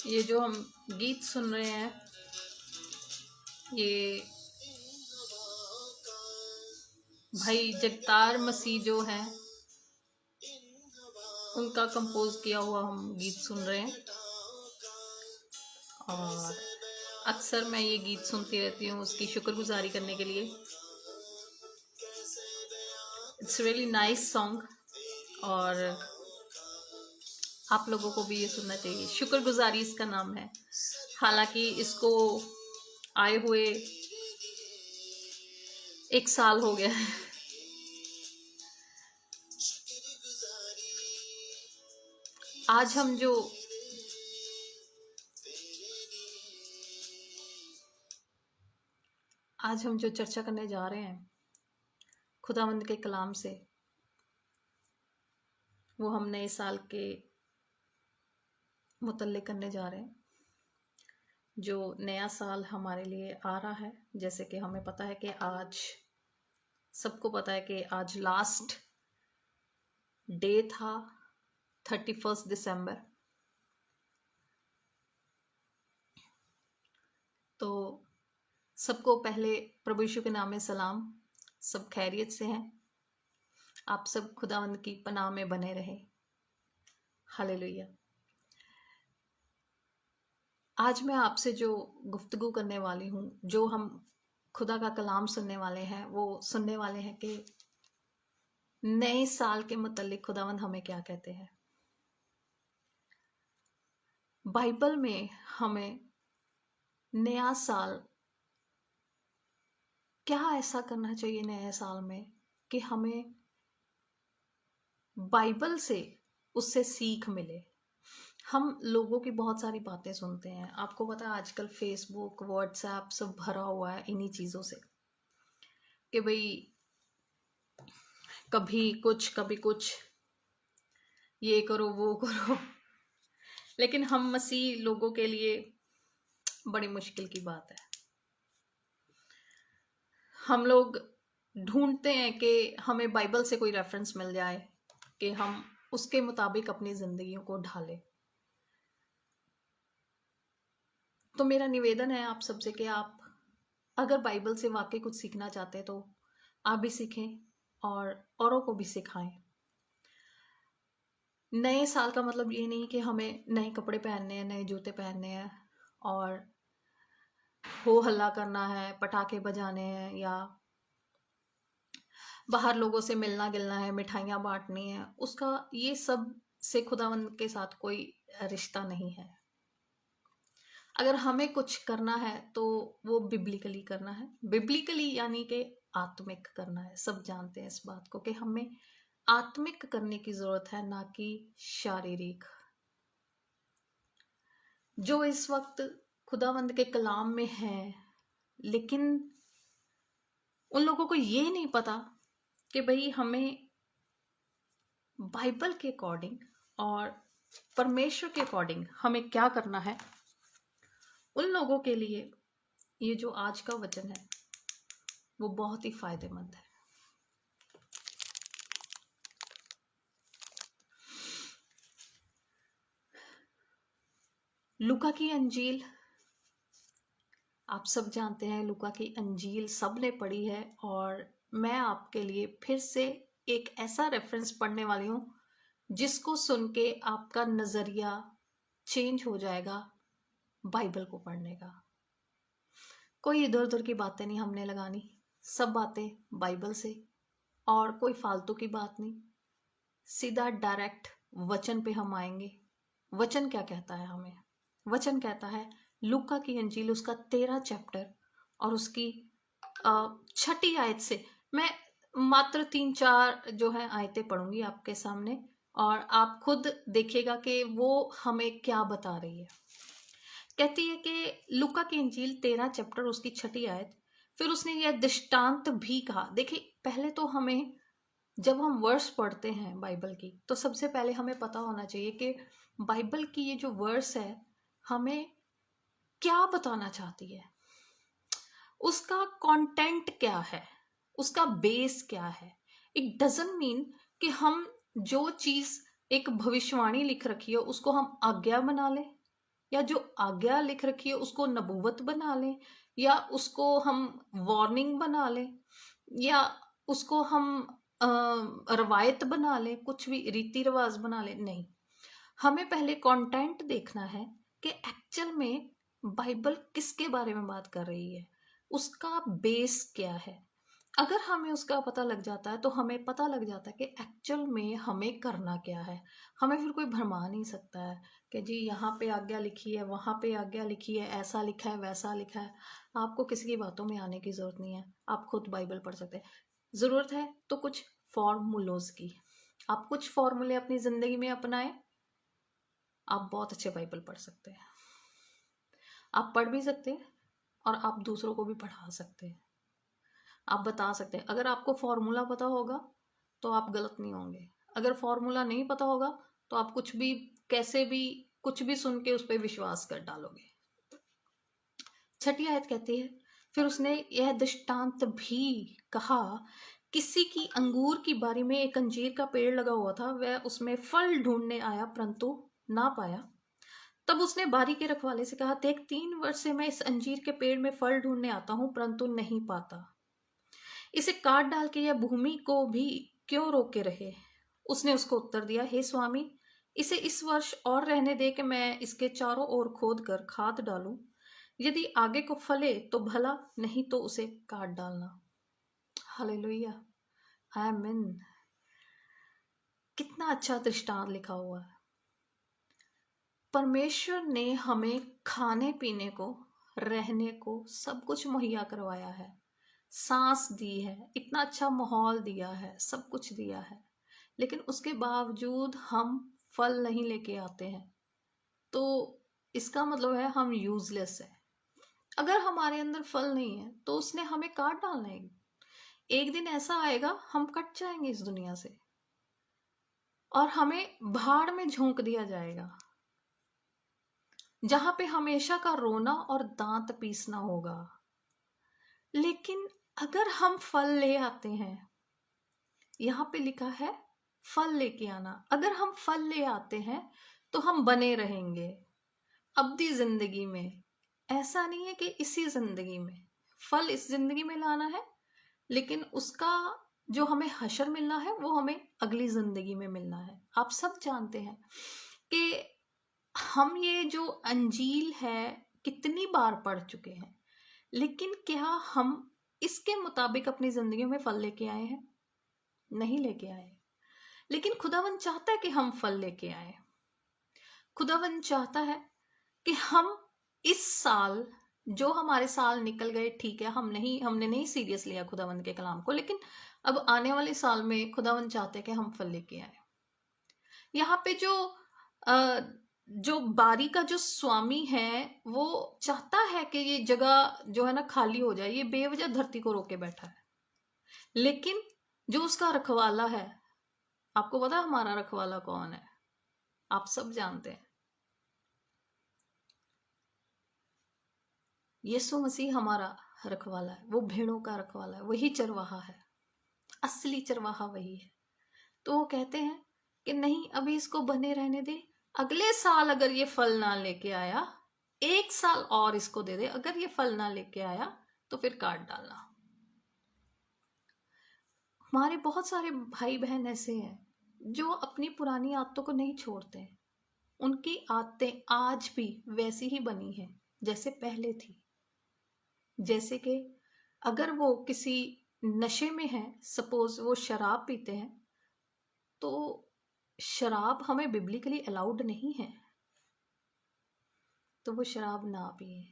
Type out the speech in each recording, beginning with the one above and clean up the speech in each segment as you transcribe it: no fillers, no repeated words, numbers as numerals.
ये जो हम गीत सुन रहे हैं, ये भाई जगतार मसीह जो है उनका कंपोज किया हुआ हम गीत सुन रहे हैं। और अक्सर मैं ये गीत सुनती रहती हूँ उसकी शुक्रगुजारी करने के लिए। इट्स रियली नाइस सॉन्ग और आप लोगों को भी ये सुनना चाहिए। शुक्रगुजारी इसका नाम है। हालांकि इसको आए हुए 1 साल हो गया है। आज हम जो चर्चा करने जा रहे हैं खुदावंद के कलाम से, वो हम नए साल के मुतल्लिक करने जा रहे हैं। जो नया साल हमारे लिए आ रहा है, जैसे कि हमें पता है कि आज सबको पता है कि आज लास्ट डे था 31 दिसंबर। तो सबको पहले प्रभु यीशु के नाम में सलाम। सब खैरियत से हैं? आप सब खुदावंद की पनाह में बने रहे। हालेलुया। आज मैं आपसे जो गुफ्तगू करने वाली हूँ, जो हम खुदा का कलाम सुनने वाले हैं, वो सुनने वाले हैं कि नए साल के मुतल्लिक खुदावंद हमें क्या कहते हैं। बाइबल में हमें नया साल क्या ऐसा करना चाहिए नए साल में कि हमें बाइबल से उससे सीख मिले। हम लोगों की बहुत सारी बातें सुनते हैं। आपको पता है आजकल फेसबुक, व्हाट्सएप सब भरा हुआ है इन्हीं चीज़ों से कि भाई कभी कुछ ये करो वो करो। लेकिन हम मसीह लोगों के लिए बड़ी मुश्किल की बात है। हम लोग ढूंढते हैं कि हमें बाइबल से कोई रेफरेंस मिल जाए कि हम उसके मुताबिक अपनी जिंदगियों को ढालें। तो मेरा निवेदन है आप सबसे कि आप अगर बाइबल से वाकई कुछ सीखना चाहते हैं तो आप भी सीखें और औरों को भी सिखाएं। नए साल का मतलब ये नहीं कि हमें नए कपड़े पहनने हैं, नए जूते पहनने हैं और हो हल्ला करना है, पटाखे बजाने हैं या बाहर लोगों से मिलना गिलना है, मिठाइयाँ बांटनी है। उसका ये सब से खुदावंद के साथ कोई रिश्ता नहीं है। अगर हमें कुछ करना है तो वो बिब्लिकली करना है। बिब्लिकली यानी कि आत्मिक करना है। सब जानते हैं इस बात को कि हमें आत्मिक करने की जरूरत है, ना कि शारीरिक। जो इस वक्त खुदावंद के कलाम में है, लेकिन उन लोगों को ये नहीं पता कि भाई हमें बाइबल के अकॉर्डिंग और परमेश्वर के अकॉर्डिंग हमें क्या करना है। उन लोगों के लिए ये जो आज का वचन है वो बहुत ही फायदेमंद है। लूका की अंजील आप सब जानते हैं। लूका की अंजील सब ने पढ़ी है और मैं आपके लिए फिर से एक ऐसा रेफरेंस पढ़ने वाली हूँ जिसको सुन के आपका नजरिया चेंज हो जाएगा बाइबल को पढ़ने का। कोई इधर उधर की बातें नहीं हमने लगानी, सब बातें बाइबल से और कोई फालतू की बात नहीं। सीधा डायरेक्ट वचन पे हम आएंगे। वचन क्या कहता है हमें? वचन कहता है लूका की अंजील उसका 13 चैप्टर और उसकी 6ठी आयत से मैं मात्र 3-4 जो है आयतें पढ़ूंगी आपके सामने और आप खुद देखिएगा कि वो हमें क्या बता रही है। कहती है कि लूका की अंजील 13 चैप्टर उसकी 6ठी आयत, फिर उसने यह दृष्टांत भी कहा। देखिए पहले तो हमें जब हम वर्स पढ़ते हैं बाइबल की तो सबसे पहले हमें पता होना चाहिए कि बाइबल की ये जो वर्स है हमें क्या बताना चाहती है, उसका कंटेंट क्या है, उसका बेस क्या है। इट डजंट मीन कि हम जो चीज एक भविष्यवाणी लिख रखी है उसको हम आज्ञा बना लें या जो आज्ञा लिख रखी है उसको नबूवत बना लें, या उसको हम वार्निंग बना लें, या उसको हम रवायत बना लें, कुछ भी रीति रिवाज बना लें। नहीं, हमें पहले कंटेंट देखना है कि एक्चुअल में बाइबल किसके बारे में बात कर रही है, उसका बेस क्या है। अगर हमें उसका पता लग जाता है तो हमें पता लग जाता है कि एक्चुअल में हमें करना क्या है। हमें फिर कोई भरमा नहीं सकता है कि जी यहाँ पे आज्ञा लिखी है, वहाँ पे आज्ञा लिखी है, ऐसा लिखा है, वैसा लिखा है। आपको किसी की बातों में आने की ज़रूरत नहीं है, आप खुद बाइबल पढ़ सकते हैं। ज़रूरत है तो कुछ फॉर्मूलोज की, आप कुछ फॉर्मूले अपनी ज़िंदगी में अपनाएं, आप बहुत अच्छे बाइबल पढ़ सकते हैं। आप पढ़ भी सकते हैं और आप दूसरों को भी पढ़ा सकते हैं। आप बता सकते हैं। अगर आपको फॉर्मूला पता होगा तो आप गलत नहीं होंगे। अगर फॉर्मूला नहीं पता होगा तो आप कुछ भी, कैसे भी, कुछ भी सुन के उस पर विश्वास कर डालोगे। 6ठी आयत कहती है, फिर उसने यह दृष्टांत भी कहा, किसी की अंगूर की बारी में एक अंजीर का पेड़ लगा हुआ था, वह उसमें फल ढूंढने आया परंतु ना पाया। तब उसने बारी के रखवाले से कहा, देख 3 वर्ष से मैं इस अंजीर के पेड़ में फल ढूंढने आता हूं परंतु नहीं पाता, इसे काट डाल के यह भूमि को भी क्यों रोके रहे। उसने उसको उत्तर दिया, हे स्वामी, इसे इस वर्ष और रहने दे कि मैं इसके चारों ओर खोद कर खाद डालूं, यदि आगे को फले तो भला, नहीं तो उसे काट डालना। हालेलुया, आमीन। कितना अच्छा दृष्टांत लिखा हुआ है। परमेश्वर ने हमें खाने पीने को, रहने को, सब कुछ मुहैया करवाया है, सांस दी है, इतना अच्छा माहौल दिया है, सब कुछ दिया है, लेकिन उसके बावजूद हम फल नहीं लेके आते हैं, तो इसका मतलब है हम यूजलेस है। अगर हमारे अंदर फल नहीं है तो उसने हमें काट डालना है। एक दिन ऐसा आएगा हम कट जाएंगे इस दुनिया से और हमें भाड़ में झोंक दिया जाएगा, जहां पे हमेशा का रोना और दांत पीसना होगा। लेकिन अगर हम फल ले आते हैं, यहां पे लिखा है फल लेके आना, अगर हम फल ले आते हैं तो हम बने रहेंगे अब्दी जिंदगी में। ऐसा नहीं है कि इसी जिंदगी में, फल इस जिंदगी में लाना है, लेकिन उसका जो हमें हशर मिलना है वो हमें अगली जिंदगी में मिलना है। आप सब जानते हैं कि हम ये जो अंजील है कितनी बार पढ़ चुके हैं, लेकिन क्या हम इसके मुताबिक अपनी जिंदगी में फल लेके आए हैं? नहीं लेके आए। लेकिन खुदावन चाहता है कि हम फल लेके आए। खुदावन चाहता है कि हम इस साल, जो हमारे साल निकल गए ठीक है, हमने नहीं सीरियस लिया खुदावन के कलाम को, लेकिन अब आने वाले साल में खुदावन चाहते हैं कि हम फल लेके आए। यहाँ पे जो बारी का जो स्वामी है वो चाहता है कि ये जगह जो है ना खाली हो जाए, ये बेवजह धरती को रोके बैठा है। लेकिन जो उसका रखवाला है, आपको पता है हमारा रखवाला कौन है? आप सब जानते हैं, यीशु मसीह हमारा रखवाला है। वो भेड़ों का रखवाला है, वही चरवाहा है, असली चरवाहा वही है। तो वो कहते हैं कि नहीं, अभी इसको बने रहने दे, अगले साल अगर ये फल ना लेके आया, 1 साल और इसको दे दे, अगर ये फल ना लेके आया तो फिर काट डालना। हमारे बहुत सारे भाई बहन ऐसे हैं जो अपनी पुरानी आदतों को नहीं छोड़ते हैं। उनकी आदतें आज भी वैसी ही बनी हैं जैसे पहले थी। जैसे कि अगर वो किसी नशे में है, सपोज वो शराब पीते हैं, तो शराब हमें बिब्लिकली अलाउड नहीं है, तो वो शराब ना पिए,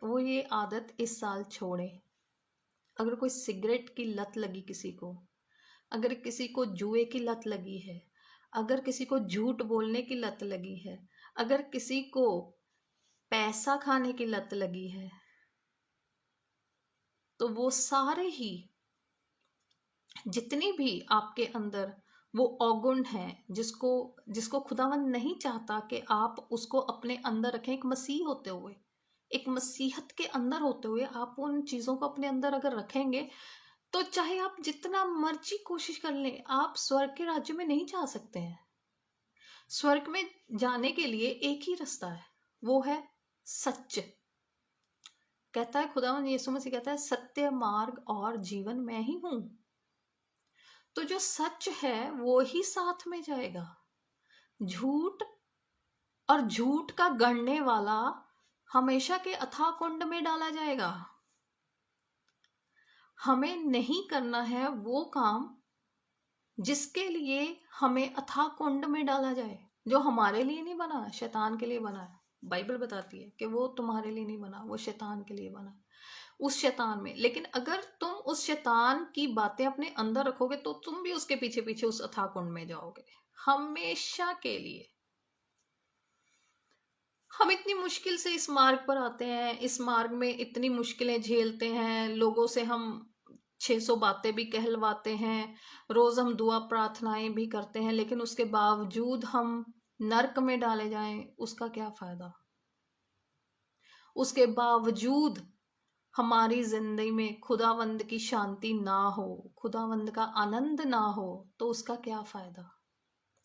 वो ये आदत इस साल छोड़े। अगर कोई सिगरेट की लत लगी किसी को, अगर किसी को जुए की लत लगी है, अगर किसी को झूठ बोलने की लत लगी है, अगर किसी को पैसा खाने की लत लगी है, तो वो सारे ही, जितनी भी आपके अंदर वो अवगुण है, जिसको जिसको खुदावन नहीं चाहता कि आप उसको अपने अंदर रखें, एक मसीह होते हुए, एक मसीहत के अंदर होते हुए आप उन चीज़ों को अपने अंदर अगर रखेंगे, तो चाहे आप जितना मर्जी कोशिश कर लें, आप स्वर्ग के राज्य में नहीं जा सकते हैं। स्वर्ग में जाने के लिए एक ही रास्ता है, वो है सच। कहता है खुदावंद यीशु मसीह कहता है सत्य मार्ग और जीवन मैं ही हूं। तो जो सच है वो ही साथ में जाएगा। झूठ और झूठ का गढ़ने वाला हमेशा के अथाह कुंड में डाला जाएगा। हमें नहीं करना है वो काम जिसके लिए हमें अथाह कुंड में डाला जाए, जो हमारे लिए नहीं बना, शैतान के लिए बना है। बाइबल बताती है कि वो तुम्हारे लिए नहीं बना, वो शैतान के लिए बना, उस शैतान में। लेकिन अगर तुम उस शैतान की बातें अपने अंदर रखोगे तो तुम भी उसके पीछे पीछे उस अथाह कुंड में जाओगे हमेशा के लिए। हम इतनी मुश्किल से इस मार्ग पर आते हैं, इस मार्ग में इतनी मुश्किलें झेलते हैं, लोगों से हम 600 बातें भी कहलवाते हैं, रोज हम दुआ प्रार्थनाएं भी करते हैं, लेकिन उसके बावजूद हम नरक में डाले जाएं, उसका क्या फायदा? उसके बावजूद हमारी जिंदगी में खुदावंद की शांति ना हो, खुदावंद का आनंद ना हो, तो उसका क्या फायदा?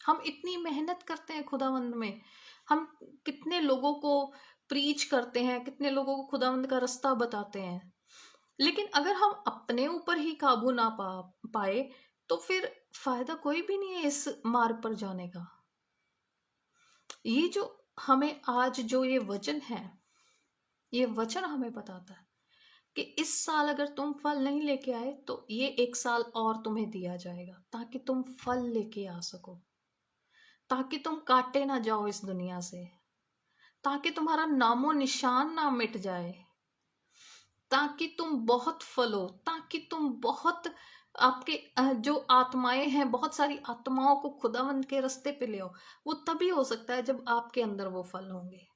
हम इतनी मेहनत करते हैं खुदावंद में, हम कितने लोगों को प्रीच करते हैं, कितने लोगों को खुदावंद का रास्ता बताते हैं, लेकिन अगर हम अपने ऊपर ही काबू ना पाए तो फिर फायदा कोई भी नहीं है इस मार्ग पर जाने का। ये जो हमें आज जो ये वचन है, ये वचन हमें बताता है कि इस साल अगर तुम फल नहीं लेके आए तो ये 1 साल और तुम्हें दिया जाएगा, ताकि तुम फल लेके आ सको, ताकि तुम काटे ना जाओ इस दुनिया से, ताकि तुम्हारा नामो निशान ना मिट जाए, ताकि तुम बहुत फलो, ताकि तुम बहुत आपके जो आत्माएं हैं, बहुत सारी आत्माओं को खुदावंद के रास्ते पे ले आओ। वो तभी हो सकता है जब आपके अंदर वो फल होंगे।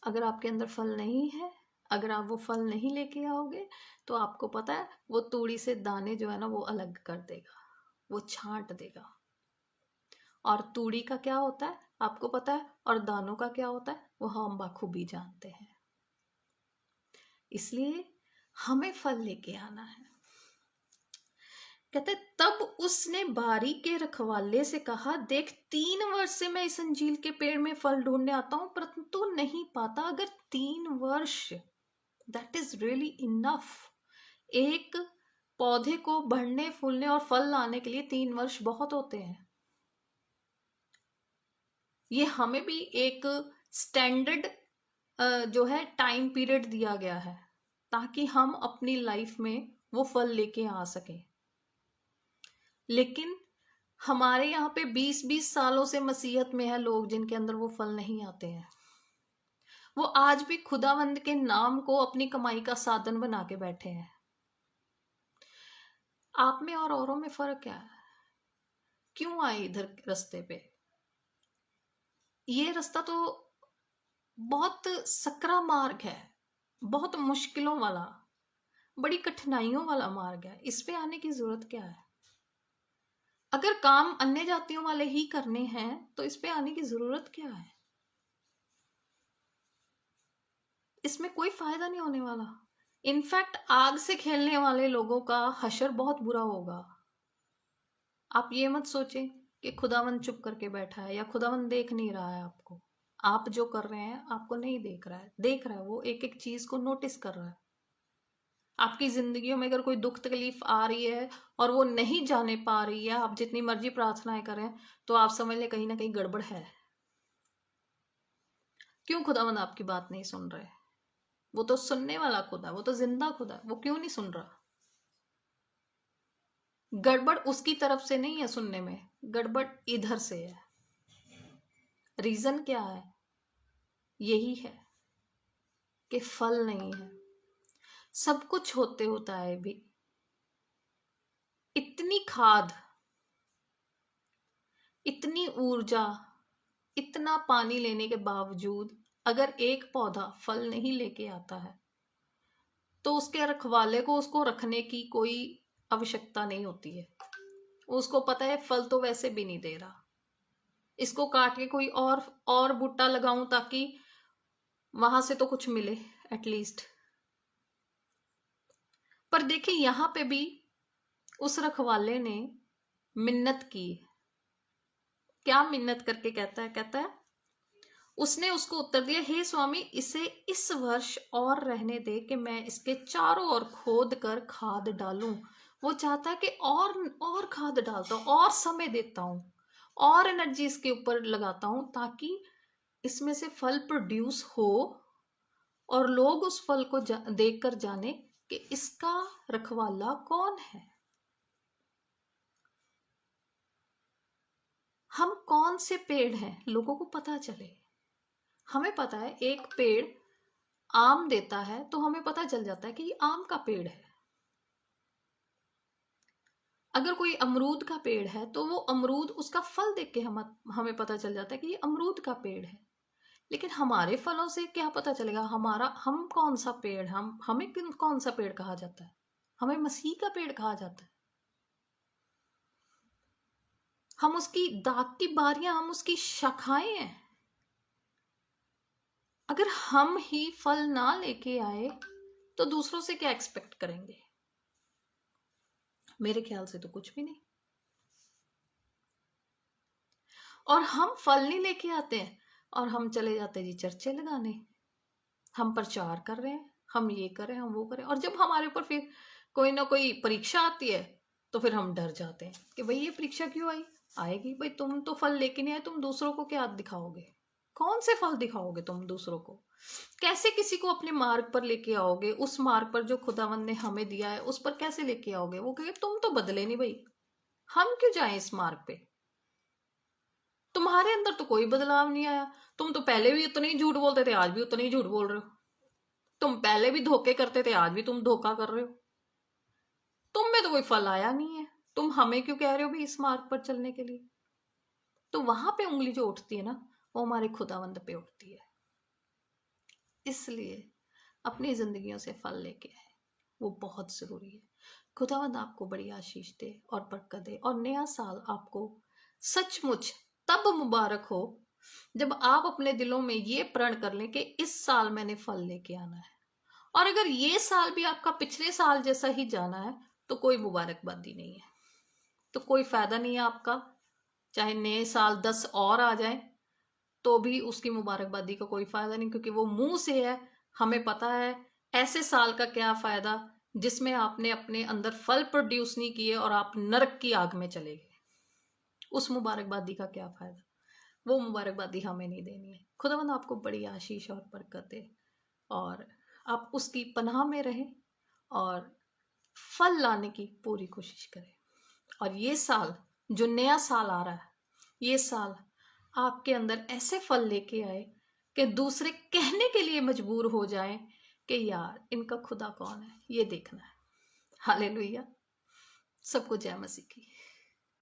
अगर आपके अंदर फल नहीं है, अगर आप वो फल नहीं लेके आओगे, तो आपको पता है वो तूड़ी से दाने जो है ना वो अलग कर देगा, वो छांट देगा। और तूड़ी का क्या होता है आपको पता है, और दानों का क्या होता है वो हम बखूबी जानते हैं। इसलिए हमें फल लेके आना है। कहते तब उसने बारी के रखवाले से कहा, देख 3 वर्ष से मैं इस अंजीर के पेड़ में फल ढूंढने आता हूं, परंतु नहीं पाता। अगर 3 वर्ष, दैट इज रियली इनफ। एक पौधे को बढ़ने फूलने और फल लाने के लिए 3 वर्ष बहुत होते हैं। ये हमें भी एक स्टैंडर्ड जो है टाइम पीरियड दिया गया है, ताकि हम अपनी लाइफ में वो फल लेके आ सके। लेकिन हमारे यहाँ पे 20-20 सालों से मसीहत में है लोग जिनके अंदर वो फल नहीं आते हैं। वो आज भी खुदावंद के नाम को अपनी कमाई का साधन बना के बैठे हैं। आप में और औरों में फर्क क्या है? क्यों आए इधर रास्ते पे? ये रास्ता तो बहुत सकरा मार्ग है, बहुत मुश्किलों वाला, बड़ी कठिनाइयों वाला मार्ग है। इस पे आने की जरूरत क्या है? अगर काम अन्य जातियों वाले ही करने हैं तो इस पे आने की जरूरत क्या है? इसमें कोई फायदा नहीं होने वाला। इनफैक्ट आग से खेलने वाले लोगों का हशर बहुत बुरा होगा। आप ये मत सोचें कि खुदावन चुप करके बैठा है या खुदावन देख नहीं रहा है आपको। आप जो कर रहे हैं आपको नहीं देख रहा है, देख रहा है। वो एक एक चीज को नोटिस कर रहा है। आपकी जिंदगियों में अगर कोई दुख तकलीफ आ रही है और वो नहीं जाने पा रही है, आप जितनी मर्जी प्रार्थनाएं करें, तो आप समझ लें कहीं ना कहीं गड़बड़ है। क्यों खुदावन आपकी बात नहीं सुन रहे? वो तो सुनने वाला खुदा, वो तो जिंदा खुदा है, वो क्यों नहीं सुन रहा? गड़बड़ उसकी तरफ से नहीं है सुनने में, गड़बड़ इधर से है। रीजन क्या है? यही है कि फल नहीं है। सब कुछ होते होता है भी, इतनी खाद, इतनी ऊर्जा, इतना पानी लेने के बावजूद अगर एक पौधा फल नहीं लेके आता है तो उसके रखवाले को उसको रखने की कोई आवश्यकता नहीं होती है। उसको पता है फल तो वैसे भी नहीं दे रहा, इसको काट के कोई और बूटा लगाऊं ताकि वहां से तो कुछ मिले एटलीस्ट। पर देखिए यहां पे भी उस रखवाले ने मिन्नत की। क्या मिन्नत करके कहता है उसने उसको उत्तर दिया, हे स्वामी, इसे इस वर्ष और रहने दे कि मैं इसके चारों ओर खोद कर खाद डालूं। वो चाहता है कि और खाद डालता हूँ, और समय देता हूँ, और एनर्जी इसके ऊपर लगाता हूँ, ताकि इसमें से फल प्रोड्यूस हो और लोग उस फल को देख कर जाने कि इसका रखवाला कौन है। हम कौन से पेड़ हैं लोगों को पता चले। हमें पता है एक पेड़ आम देता है तो हमें पता चल जाता है कि ये आम का पेड़ है। अगर कोई अमरूद का पेड़ है तो वो अमरूद, उसका फल देख के हमें पता चल जाता है कि ये अमरूद का पेड़ है। लेकिन हमारे फलों से क्या पता चलेगा हम कौन सा पेड़, हमें कौन सा पेड़ कहा जाता है? हमें मसीह का पेड़ कहा जाता है। हम उसकी दाग की बारियां, हम उसकी शाखाएं हैं। अगर हम ही फल ना लेके आए तो दूसरों से क्या एक्सपेक्ट करेंगे? मेरे ख्याल से तो कुछ भी नहीं। और हम फल नहीं लेके आते हैं और हम चले जाते जी चर्चे लगाने, हम प्रचार कर रहे हैं, हम ये करें, हम वो करें। और जब हमारे ऊपर फिर कोई ना कोई परीक्षा आती है तो फिर हम डर जाते हैं कि भाई ये परीक्षा क्यों आएगी भाई, तुम तो फल लेके नहीं आए, तुम दूसरों को क्या दिखाओगे? कौन से फल दिखाओगे तुम दूसरों को? कैसे किसी को अपने मार्ग पर लेके आओगे? उस मार्ग पर जो खुदावंद ने हमें दिया है उस पर कैसे लेके आओगे? वो कहे तुम तो बदले नहीं भाई, हम क्यों जाएं इस मार्ग पे? तुम्हारे अंदर तो कोई बदलाव नहीं आया। तुम तो पहले भी उतने ही झूठ बोलते थे, आज भी उतने ही झूठ बोल रहे हो। तुम पहले भी धोखे करते थे, आज भी तुम धोखा कर रहे हो। तुम में तो कोई फल आया नहीं है, तुम हमें क्यों कह रहे हो भी इस मार्ग पर चलने के लिए? तो वहां पे उंगली जो उठती है ना, वो हमारे खुदावंद पे उठती है। इसलिए अपनी जिंदगियों से फल लेके आए, वो बहुत जरूरी है। खुदावंद आपको बड़ी आशीष दे और बरकत दे, और नया साल आपको सचमुच तब मुबारक हो जब आप अपने दिलों में ये प्रण कर लें कि इस साल मैंने फल लेके आना है। और अगर ये साल भी आपका पिछले साल जैसा ही जाना है तो कोई मुबारकबादी नहीं है, तो कोई फायदा नहीं है आपका। चाहे नए साल 10 और आ जाए तो भी उसकी मुबारकबादी का कोई फायदा नहीं, क्योंकि वो मुंह से है। हमें पता है ऐसे साल का क्या फायदा जिसमें आपने अपने अंदर फल प्रोड्यूस नहीं किए और आप नरक की आग में चले गए। उस मुबारकबादी का क्या फायदा? वो मुबारकबादी हमें नहीं देनी है। खुदावंद आपको बड़ी आशीष और बरकत दे और आप उसकी पनाह में रहें और फल लाने की पूरी कोशिश करें। और ये साल, जो नया साल आ रहा है, ये साल आपके अंदर ऐसे फल लेके आए कि दूसरे कहने के लिए मजबूर हो जाएं कि यार इनका खुदा कौन है, ये देखना है। हालेलुया। सबको जय मसीह की।